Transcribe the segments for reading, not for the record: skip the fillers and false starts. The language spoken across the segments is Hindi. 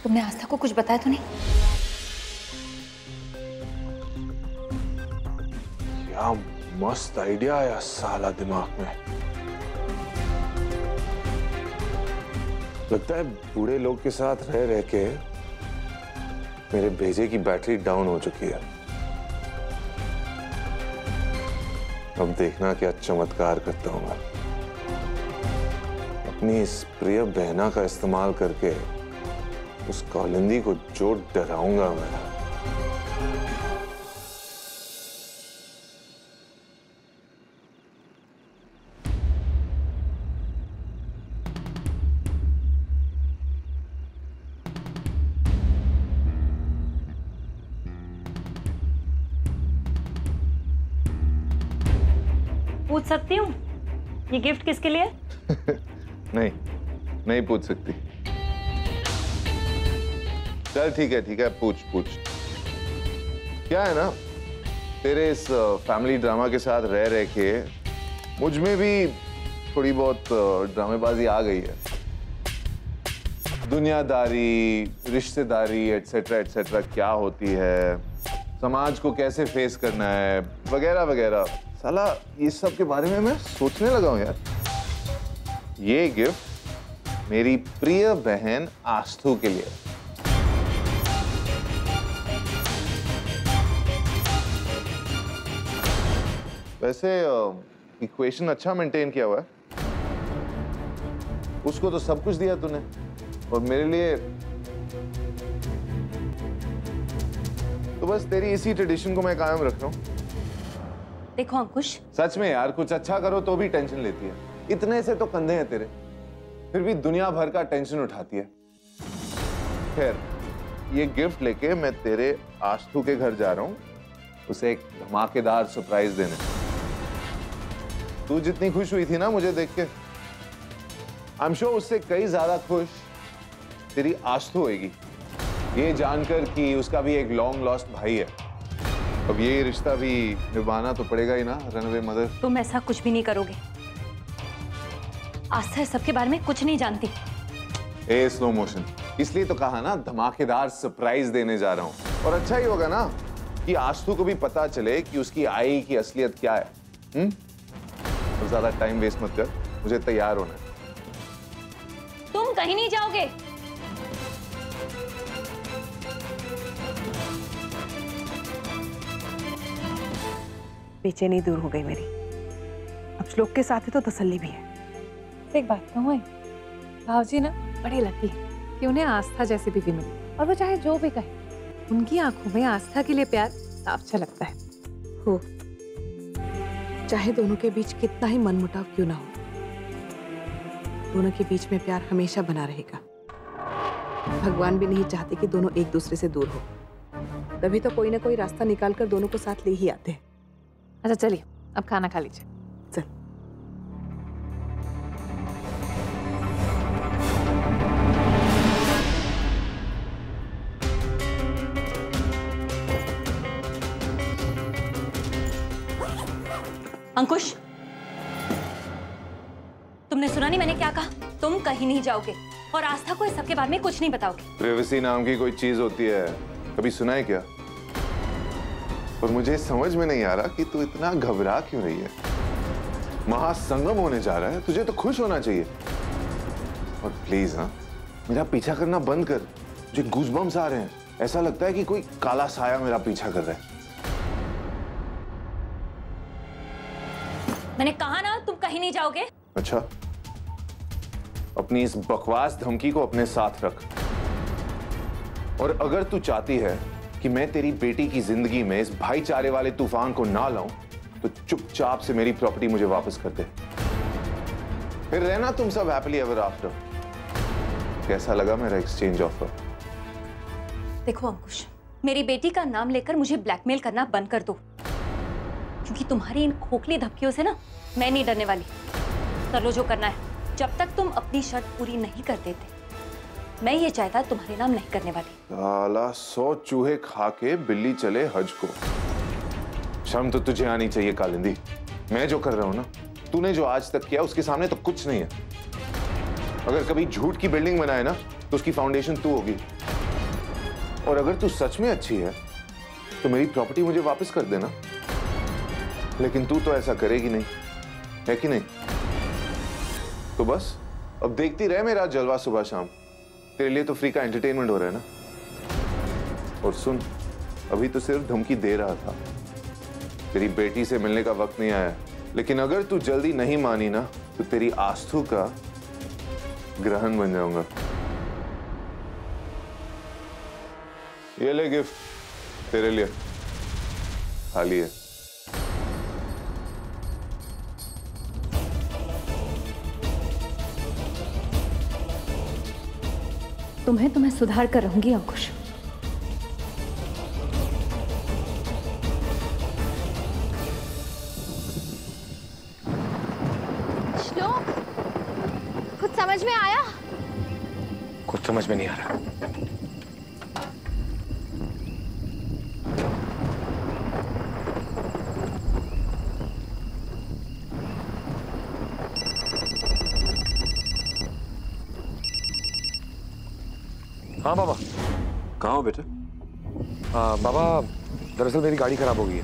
तुमने आस्था को कुछ बताया तो नहीं? क्या मस्त आइडिया आया साला दिमाग में। लगता है बूढ़े लोग के साथ रह रह के मेरे भेजे की बैटरी डाउन हो चुकी है। अब देखना क्या चमत्कार करता हूं मैं। अपनी इस प्रिय बहना का इस्तेमाल करके उस कालिंदी को जो डराऊंगा मैं। पूछ सकती हूँ ये गिफ्ट किसके लिए? नहीं, नहीं पूछ सकती। चल ठीक है, पूछ। क्या है ना, तेरे इस फैमिली ड्रामा के साथ रह रह के मुझ में भी थोड़ी बहुत ड्रामेबाजी आ गई है। दुनियादारी, रिश्तेदारी एटसेट्रा एटसेट्रा क्या होती है, समाज को कैसे फेस करना है, वगैरह वगैरह। साला ये सब के बारे में मैं सोचने लगा हूं यार। ये गिफ्ट मेरी प्रिय बहन आस्थू के लिए। वैसे इक्वेशन अच्छा मेंटेन किया हुआ है। उसको तो सब कुछ दिया तूने और मेरे लिए तो बस तेरी इसी ट्रेडिशन को मैं कायम रख रहा हूं। देखो अंकुश, सच में यार कुछ अच्छा करो तो भी टेंशन लेती है। इतने से तो कंधे हैं तेरे, फिर भी दुनिया भर का टेंशन उठाती है। खैर, ये गिफ्ट लेके मैं तेरे आस्थू के घर जा रहा हूं, उसे एक धमाकेदार सरप्राइज देने। तू जितनी खुश हुई थी ना मुझे देख के, आई एम श्योर उससे कई ज्यादा खुश तेरी आस्थू होगी, ये जानकर कि उसका भी एक लॉन्ग लॉस्ट भाई है। अब ये रिश्ता भी निभाना तो पड़ेगा ही ना, रनवे मदर। तुम ऐसा कुछ भी नहीं करोगे। आस्था सबके बारे में कुछ नहीं जानती। ए स्लो मोशन, इसलिए तो कहा ना धमाकेदार सरप्राइज देने जा रहा हूं। और अच्छा ही होगा ना कि आस्थू को भी पता चले कि उसकी आई की असलियत क्या है। तो ज्यादा टाइम वेस्ट मत कर, मुझे तैयार होना है। तुम कहीं नहीं जाओगे। बेचैनी दूर हो गई मेरी। अब श्लोक के साथ ही तो तसल्ली भी है। एक बात कहूँ, भावजी ना बड़े लकी कि उन्हें आस्था जैसी बीवी मिली, और वो चाहे जो भी कहे, उनकी आंखों में आस्था के लिए प्यार साफ झलकता है। हो, चाहे दोनों के बीच कितना ही मनमुटाव क्यों ना हो, दोनों के बीच में प्यार हमेशा बना रहेगा। भगवान भी नहीं चाहते कि दोनों एक दूसरे से दूर हो, तभी तो कोई ना कोई रास्ता निकाल कर दोनों को साथ ले ही आते हैं। अच्छा चलिए, अब खाना खा लीजिए। चल। अंकुश, तुमने सुना नहीं मैंने क्या कहा? तुम कहीं नहीं जाओगे और आस्था को इस सब के बारे में कुछ नहीं बताओगे। प्रिवेसी नाम की कोई चीज होती है, कभी सुना है क्या? और मुझे समझ में नहीं आ रहा कि तू इतना घबरा क्यों रही है। महासंगम होने जा रहा है, तुझे तो खुश होना चाहिए। और प्लीज हाँ, मेरा पीछा करना बंद कर। मुझे गूज़बम्स आ रहे हैं, ऐसा लगता है कि कोई काला साया मेरा पीछा कर रहा है। मैंने कहा ना तुम कहीं नहीं जाओगे। अच्छा, अपनी इस बकवास धमकी को अपने साथ रख। और अगर तू चाहती है कि मैं तेरी बेटी की जिंदगी में इस भाईचारे वाले तूफान को ना लाऊं, तो चुपचाप से मेरी प्रॉपर्टी मुझे वापस कर दे, फिर रहना तुम सब हैप्पीली एवर आफ्टर। कैसा लगा मेरा एक्सचेंज ऑफर? देखो अंकुश, मेरी बेटी का नाम लेकर मुझे ब्लैकमेल करना बंद कर दो, क्योंकि तुम्हारी इन खोखली धमकियों से ना मैं नहीं डरने वाली। कर लो जो करना है। जब तक तुम अपनी शर्त पूरी नहीं कर देते, मैं ये चाहता तुम्हारे नाम नहीं करने वाली। साला 100 चूहे खा के बिल्ली चले हज को। शर्म तो तुझे आनी चाहिए कालिंदी। मैं जो कर रहा हूं ना, तूने जो आज तक किया उसके सामने तो कुछ नहीं है। अगर कभी झूठ की बिल्डिंग बनाए ना, तो उसकी फाउंडेशन तू होगी। और अगर तू सच में अच्छी है तो मेरी प्रॉपर्टी मुझे वापस कर देना। लेकिन तू तो ऐसा करेगी नहीं, है कि नहीं? तो बस अब देखती रहे मेरा जलवा सुबह शाम। तेरे लिए तो फ्री का एंटरटेनमेंट हो रहा है ना। और सुन, अभी तो सिर्फ धमकी दे रहा था, तेरी बेटी से मिलने का वक्त नहीं आया। लेकिन अगर तू जल्दी नहीं मानी ना तो तेरी आस्थू का ग्रहण बन जाऊंगा। ये ले गिफ्ट तेरे लिए, खाली है। तुम्हें तो मैं सुधार कर रहूंगी अंकुश। श्लोक, कुछ समझ में आया? कुछ समझ में नहीं आ रहा। हाँ बाबा। कहाँ हो बेटे? बाबा, दरअसल मेरी गाड़ी खराब हो गई है।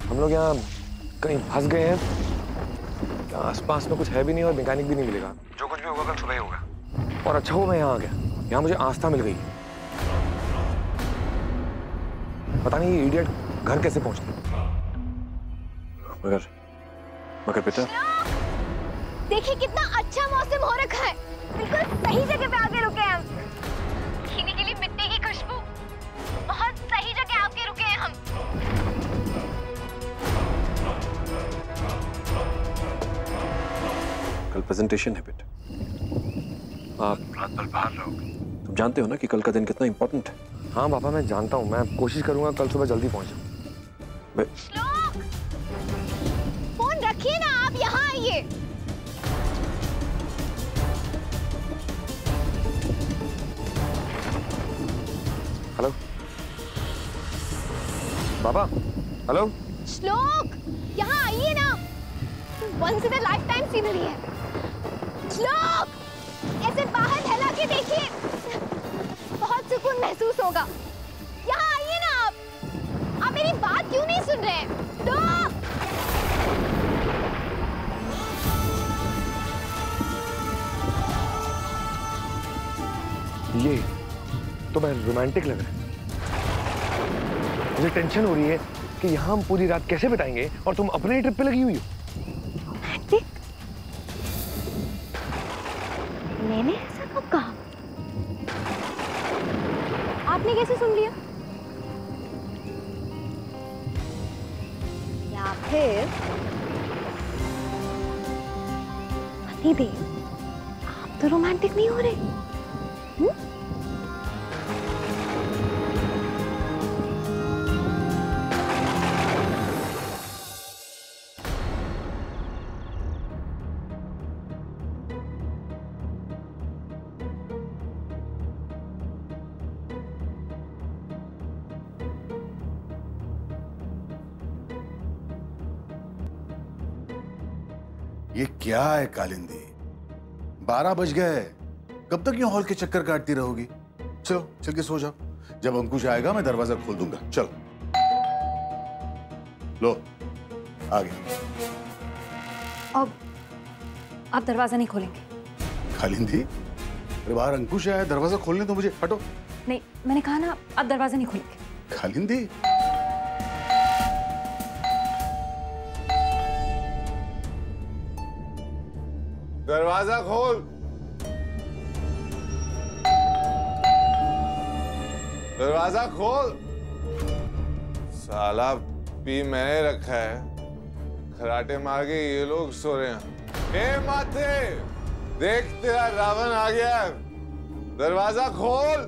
हम लोग यहाँ कहीं फंस गए हैं। आसपास में कुछ है भी नहीं और मैकेनिक भी नहीं मिलेगा। जो कुछ भी होगा कल सुबह ही होगा। और अच्छा हो मैं यहाँ आ गया। यहाँ मुझे आस्था मिल गई। पता नहीं ये इडियट घर कैसे पहुंचती। मगर बेटा, देखिए कितना अच्छा मौसम हो रखा है। बिल्कुल सही जगह पे आके रुके हैं हम। खीनी के लिए मिट्टी की खुशबू, बहुत सही जगह आके रुके हैं हम। कल प्रेजेंटेशन है बेटे, आप रात भर बाहर रहोगे। तुम जानते हो ना कि कल का दिन कितना इंपॉर्टेंट है। हाँ पापा, मैं जानता हूँ। मैं कोशिश करूंगा कल सुबह जल्दी पहुंच जाऊँ। श्लोक, फोन रखिए ना, आप यहाँ आइए। हेलो बाबा। हेलो श्लोक, यहाँ आइए ना। Once in a lifetime scenery है। श्लोक, ऐसे बाहर फैला के देखिए, बहुत सुकून महसूस होगा। यहाँ आइए ना आप मेरी बात क्यों नहीं सुन रहे? श्लोक, ये तो मैं रोमांटिक लग रहा है। मुझे टेंशन हो रही है कि यहाँ हम पूरी रात कैसे बिताएंगे और तुम अपने ट्रिप पे लगी हुई हो। रोमांटिक? मैंने ऐसा कब कहा? आपने कैसे सुन लिया? या फिर पतिदेव, आप तो रोमांटिक नहीं हो रहे। ये क्या है कालिंदी? 12 बज गए। कब तक यूं हॉल के चक्कर काटती रहोगी? चलो चल के सो जाओ। जब अंकुश आएगा मैं दरवाजा खोल दूंगा। चलो लो, आ गया। अब आप दरवाजा नहीं खोलेंगे? कालिंदी, अरे बाहर अंकुश आया, दरवाजा खोलने दो मुझे। हटो। नहीं, मैंने कहा ना आप दरवाजा नहीं खोलेंगे। कालिंदी, दरवाजा खोल। दरवाजा खोल। साला पी मैंने रखा है, खराटे मार के ये लोग सो रहे हैं। ए माथे, देख तेरा रावण आ गया। दरवाजा खोल।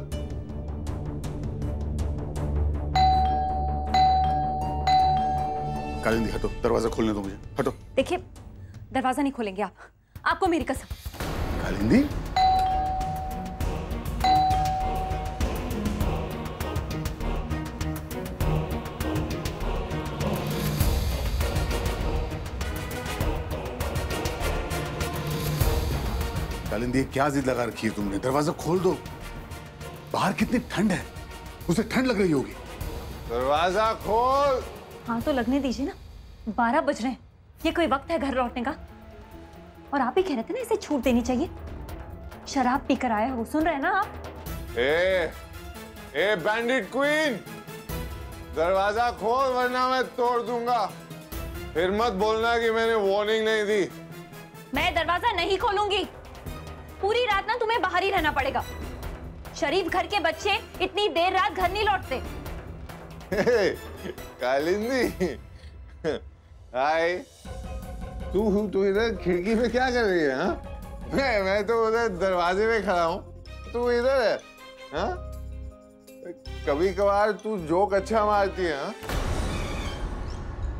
कालिंदी हटो, दरवाजा खोलने दो मुझे। हटो। देखिए, दरवाजा नहीं खोलेंगे आप, आपको मेरी कसम। कालिंदी, कालिंदी क्या जिद लगा रखी है तुमने? दरवाजा खोल दो। बाहर कितनी ठंड है, उसे ठंड लग रही होगी। दरवाजा खोल। हाँ तो लगने दीजिए ना, 12 बज रहे हैं, ये कोई वक्त है घर लौटने का? और आप ही कह रहे थे ना इसे छूट देनी चाहिए। शराब पीकर आया हो, सुन रहे हैं ना आप? ए बैंडिट क्वीन, दरवाजा खोल वरना मैं तोड़ दूंगा। फिर मत बोलना कि मैंने वार्निंग नहीं दी। मैं दरवाजा नहीं खोलूंगी। पूरी रात ना तुम्हें बाहर ही रहना पड़ेगा। शरीफ घर के बच्चे इतनी देर रात घर नहीं लौटते। कालिंदी, हाय। तू इधर खिड़की पे क्या कर रही है? हाँ, मैं तो उधर दरवाजे में खड़ा हूँ, तू इधर है। हाँ, कभी कभार तू जोक अच्छा मारती है। हाँ,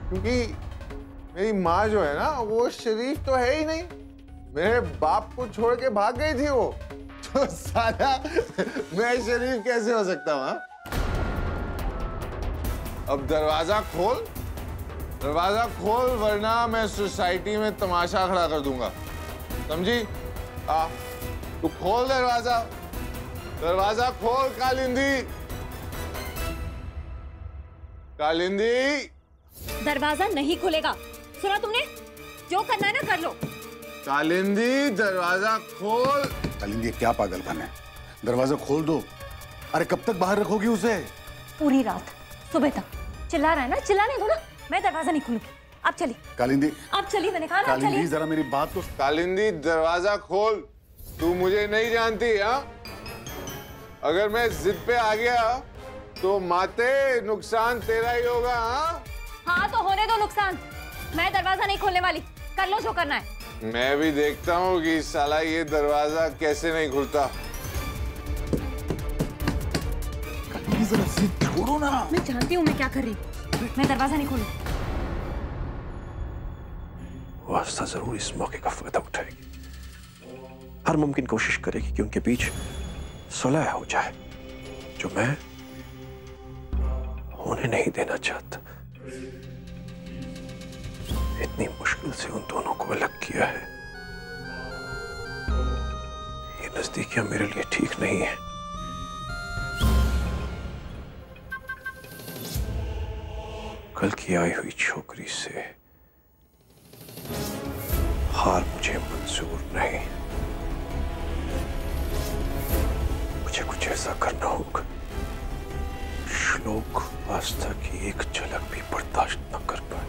क्योंकि मेरी माँ जो है ना, वो शरीफ तो है ही नहीं। मेरे बाप को छोड़ के भाग गई थी वो, तो साला मैं शरीफ कैसे हो सकता हूँ? हाँ? अब दरवाजा खोल वरना मैं सोसाइटी में तमाशा खड़ा कर दूंगा, समझी? तू खोल दरवाजा खोल। कालिंदी, दरवाजा नहीं खुलेगा, सुना तुमने? जो करना है ना कर लो। कालिंदी, दरवाजा खोल। कालिंदी, क्या पागलपन है? दरवाजा खोल दो। अरे कब तक बाहर रखोगी उसे? पूरी रात, सुबह तक। चिल्ला रहा है ना, चिल्लाने दो ना। मैं दरवाजा नहीं खोलूंगी। आप चलिए। कालिंदी, आप चलिए, मैंने कहा ना। कालिंदी जरा मेरी बात तो। कालिंदी, दरवाजा खोल। तू मुझे नहीं जानती। हाँ, अगर मैं जिद पे आ गया तो माते नुकसान तेरा ही होगा। हाँ तो होने दो नुकसान। मैं दरवाजा नहीं खोलने वाली, कर लो जो करना है। मैं भी देखता हूँ कि साला ये दरवाजा कैसे नहीं खुलता। जरा जिद छोड़ो ना। मैं जानती हूँ मैं क्या कर रही हूँ। मैं दरवाजा नहीं खोलूँ। वो आस्था जरूर इस मौके का फायदा उठाएगी, हर मुमकिन कोशिश करेगी कि उनके बीच सुलह हो जाए, जो मैं होने नहीं देना चाहता। इतनी मुश्किल से उन दोनों को अलग किया है। ये नजदीकियां मेरे लिए ठीक नहीं है। कल की आई हुई छोकरी से हार मुझे मंजूर नहीं। मुझे कुछ ऐसा करना होगा श्लोक आस्था की एक झलक भी बर्दाश्त न कर पाए।